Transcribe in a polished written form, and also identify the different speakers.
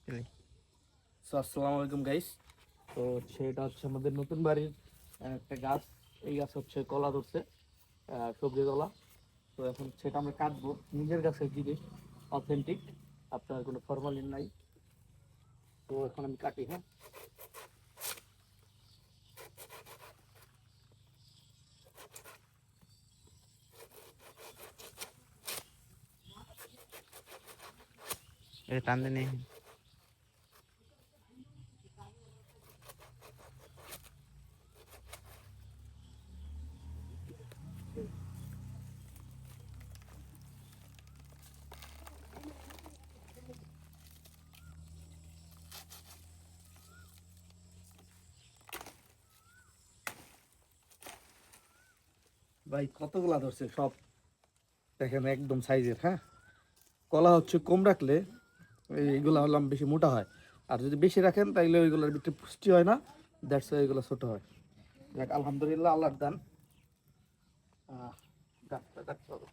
Speaker 1: আসসালামু আলাইকুম গাইস। তো সেটা হচ্ছে আমাদের নতুন বাড়ির একটা গাছ। এই গাছ হচ্ছে কলা ধরছে, সবজি কলা। তো এখন সেটা আমরা কাটবো, নিজের গাছের জিনিস, অথেন্টিক, আপনার কোনো ফরমালিন নাই। তো এখন আমি কাটি। হ্যাঁ,
Speaker 2: এটা টান দেনে।
Speaker 1: ভাই কতগুলা ধরছে সব, দেখেন একদম সাইজের। হ্যাঁ, কলা হচ্ছে কম রাখলে এইগুলা হলাম বেশি মোটা হয়, আর যদি বেশি রাখেন তাইলে ওইগুলোর ভিতরে পুষ্টি হয় না, দ্যাটস ওয়াই এগুলো ছোট হয়। দেখ, আলহামদুলিল্লাহ, আল্লাহর দান। গাছটা কাটতে হবে।